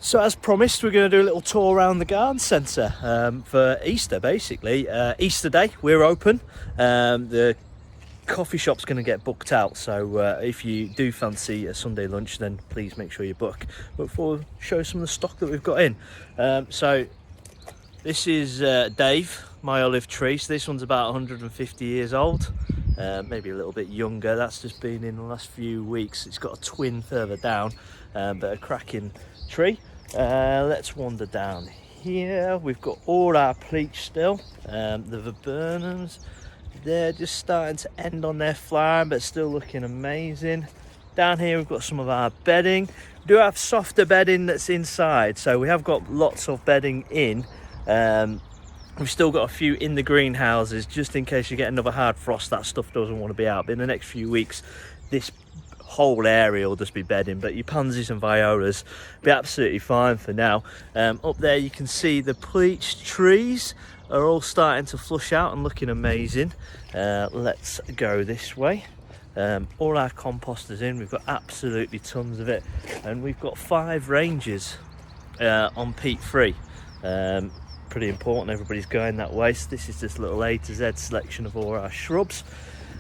So as promised, we're going to do a little tour around the garden centre for Easter, basically. Easter Day, we're open. The coffee shop's going to get booked out, so if you do fancy a Sunday lunch, then please make sure you book. But before we show some of the stock that we've got in. So this is Dave, my olive tree. So this one's about 150 years old, maybe a little bit younger. That's just been in the last few weeks. It's got a twin further down, but a cracking tree. Let's wander down here. We've got all our pleach still. The viburnums, they're just starting to end on their flowering, but still looking amazing. Down here we've got some of our bedding. We do have softer bedding that's inside, so we have got lots of bedding in. We've still got a few in the greenhouses just in case you get another hard frost. That stuff doesn't want to be out, but in the next few weeks this whole area will just be bedding. But your pansies and violas be absolutely fine for now. Up there you can see the pleached trees are all starting to flush out and looking amazing. Let's go this way. All our compost is in. We've got absolutely tons of it, and we've got 5 ranges on peat free. Pretty important, everybody's going that way. So this is just a little A to Z selection of all our shrubs.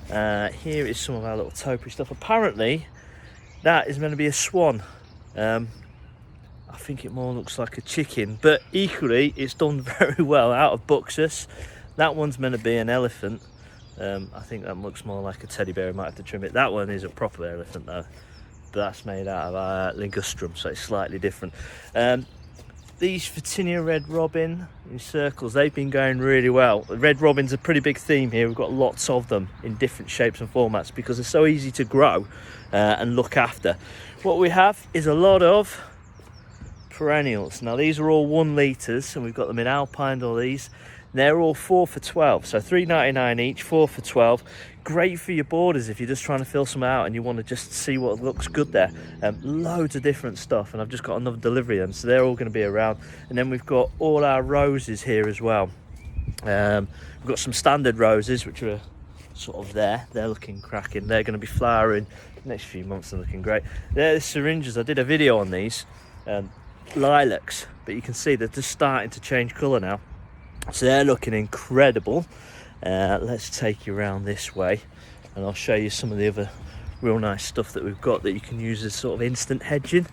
Here is some of our little topiary stuff. Apparently that is meant to be a swan. I think it more looks like a chicken, but equally it's done very well out of Buxus. That one's meant to be an elephant. I think that looks more like a teddy bear. I might have to trim it. That one is a proper elephant though, but that's made out of ligustrum, so it's slightly different. These Photinia red robin in circles, they've been going really well. The red robin's a pretty big theme here. We've got lots of them in different shapes and formats because they're so easy to grow and look after. What we have is a lot of perennials. Now these are all 1 litres, and we've got them in alpine, all these. They're all 4 for 12, so $3.99 each, 4 for 12. Great for your borders if you're just trying to fill some out and you want to just see what looks good there. Loads of different stuff, and I've just got another delivery of them, so they're all going to be around. And then we've got all our roses here as well. We've got some standard roses which are sort of there. They're looking cracking. They're going to be flowering the next few months and looking great. They're the syringes. I did a video on these lilacs, but you can see they're just starting to change colour now. So they're looking incredible. Let's take you around this way and I'll show you some of the other real nice stuff that we've got that you can use as sort of instant hedging.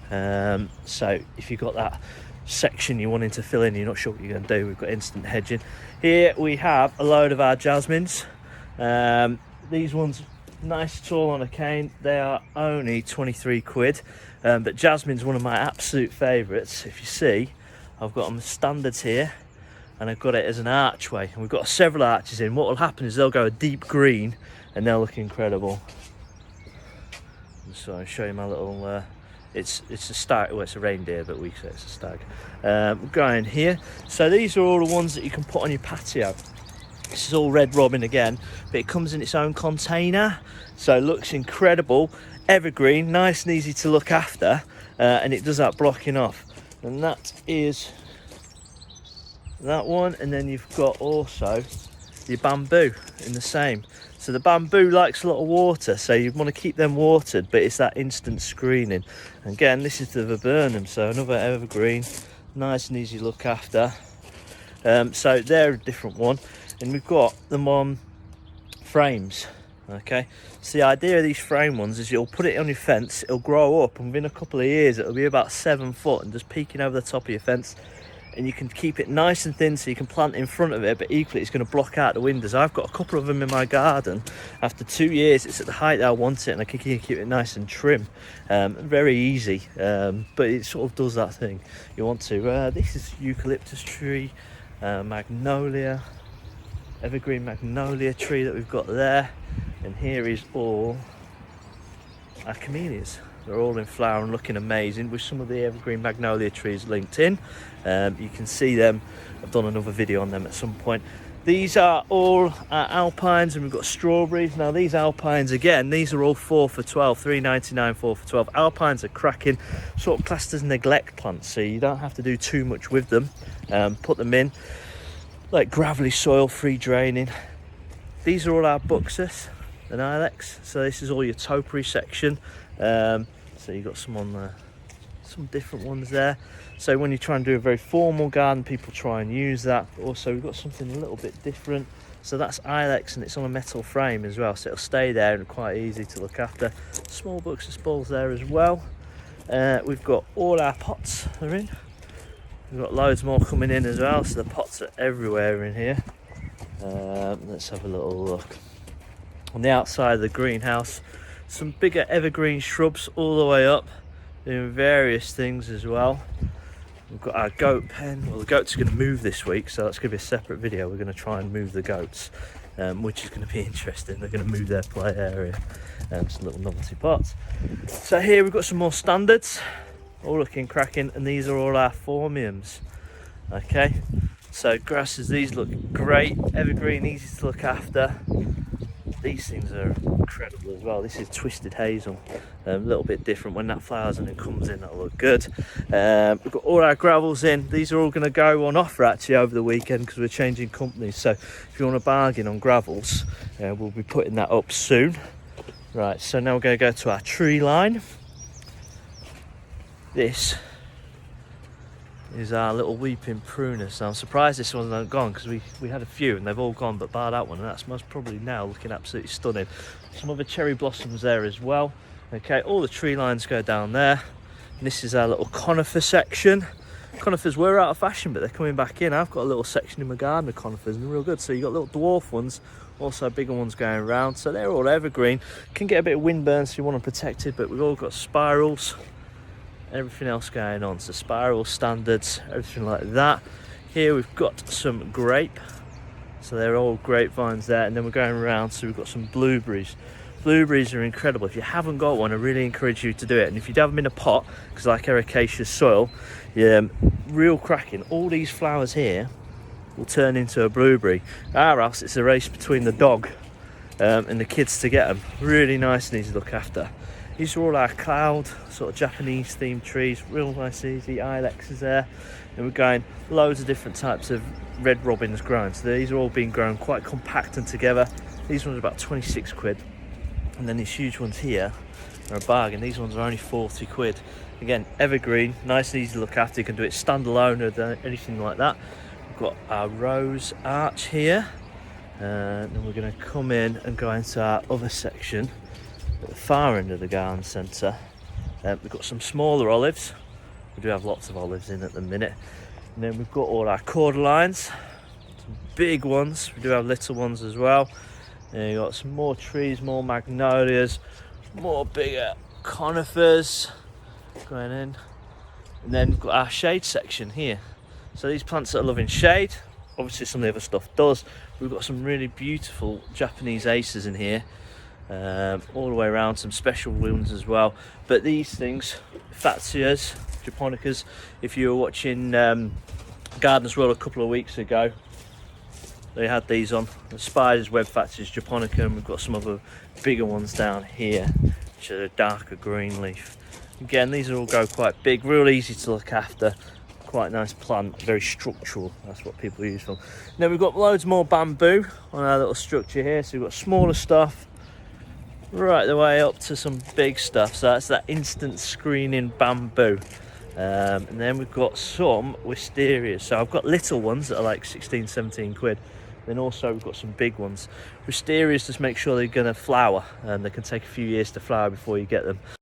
So if you've got that section you're wanting to fill in, you're not sure what you're going to do, we've got instant hedging. Here we have a load of our jasmines. These ones nice tall on a cane. They are only 23 quid, but jasmine's one of my absolute favourites. If you see, I've got them standards here, and I've got it as an archway, and we've got several arches in. What will happen is they'll go a deep green and they'll look incredible. So I'll show you my little it's a stag, well it's a reindeer but we say it's a stag. Going here, so these are all the ones that you can put on your patio. This is all red robin again, but it comes in its own container, so it looks incredible. Evergreen, nice and easy to look after, and it does that blocking off. And that is that one. And then you've got also your bamboo in the same. So the bamboo likes a lot of water, so you want to keep them watered, but it's that instant screening. And again, this is the viburnum, so another evergreen, nice and easy to look after. So they're a different one, and we've got them on frames. Okay, so the idea of these frame ones is you'll put it on your fence, it'll grow up, and within a couple of years it'll be about 7 foot and just peeking over the top of your fence. And you can keep it nice and thin so you can plant in front of it, but equally it's going to block out the windows. I've got a couple of them in my garden. After 2 years it's at the height that I want it, and I can keep it nice and trim. Very easy, but it sort of does that thing you want to. This is eucalyptus tree, magnolia, evergreen magnolia tree that we've got there. And here is all our camellias. They're all in flower and looking amazing, with some of the evergreen magnolia trees linked in. You can see them. I've done another video on them at some point. These are all alpines, and we've got strawberries. Now these alpines, again, these are all 4 for 12, $3.99, 4 for 12. Alpines are cracking, sort of classed as neglect plants, so you don't have to do too much with them. Put them in like gravelly soil, free draining. These are all our Buxus and Ilex, so this is all your topiary section. So you've got some on there, some different ones there. So when you try and do a very formal garden, people try and use that. But also we've got something a little bit different. So that's Ilex, and it's on a metal frame as well, so it'll stay there and quite easy to look after. Small bucks balls there as well. We've got all our pots are in. We've got loads more coming in as well, so the pots are everywhere in here. Let's have a little look. On the outside of the greenhouse, some bigger evergreen shrubs all the way up, doing various things as well. We've got our goat pen. Well, the goats are going to move this week, so that's going to be a separate video. We're going to try and move the goats, which is going to be interesting. They're going to move their play area. Some little novelty pots. So here we've got some more standards, all looking cracking, and these are all our formiums. Okay, so grasses, these look great, evergreen, easy to look after. These things are incredible as well. This is twisted hazel, a little bit different. When that flowers and it comes in, that'll look good. We've got all our gravels in. These are all going to go on offer actually over the weekend because we're changing companies. So if you want to bargain on gravels, we'll be putting that up soon. Right, so now we're going to go to our tree line. This is our little weeping prunus. Now I'm surprised this one's not gone because we had a few and they've all gone but bar that one, and that's most probably now looking absolutely stunning. Some other cherry blossoms there as well. Okay, all the tree lines go down there, and this is our little conifer section. Conifers were out of fashion, but they're coming back in. I've got a little section in my garden of conifers and they're real good. So you've got little dwarf ones, also bigger ones going around, so they're all evergreen. Can get a bit of wind burn, so you want them protected, but we've all got spirals, everything else going on, so spiral standards, everything like that. Here we've got some grape, so they're all grapevines there, and then we're going around, so we've got some blueberries. Blueberries are incredible. If you haven't got one, I really encourage you to do it, and if you have them in a pot, because like ericaceous soil, real cracking. All these flowers here will turn into a blueberry. Our house, it's a race between the dog and the kids to get them. Really nice and easy to look after. These are all our cloud, sort of Japanese themed trees, real nice, easy. Ilex is there. And we're going loads of different types of red robins grown. So these are all being grown quite compact and together. These ones are about 26 quid. And then these huge ones here are a bargain. These ones are only 40 quid. Again, evergreen, nice and easy to look after. You can do it standalone or anything like that. We've got our rose arch here. And then we're going to come in and go into our other section at the far end of the garden centre. We've got some smaller olives. We do have lots of olives in at the minute. And then we've got all our cordylines, some big ones. We do have little ones as well. And you've got some more trees, more magnolias, more bigger conifers going in. And then we've got our shade section here. So these plants that are loving shade, obviously some of the other stuff does. We've got some really beautiful Japanese aces in here. All the way around, some special ones as well. But these things, Fatzias, Japonicas, if you were watching Gardeners World a couple of weeks ago, they had these on. The Spider's Web Fatzias Japonica, and we've got some other bigger ones down here, which are a darker green leaf. Again, these all go quite big, real easy to look after. Quite nice plant, very structural, that's what people use for. Then we've got loads more bamboo on our little structure here, so we've got smaller stuff right the way up to some big stuff. So that's that instant screening bamboo. And then we've got some wisterias. So I've got little ones that are like 16, 17 quid. Then also we've got some big ones. Wisterias just make sure they're going to flower, and they can take a few years to flower before you get them.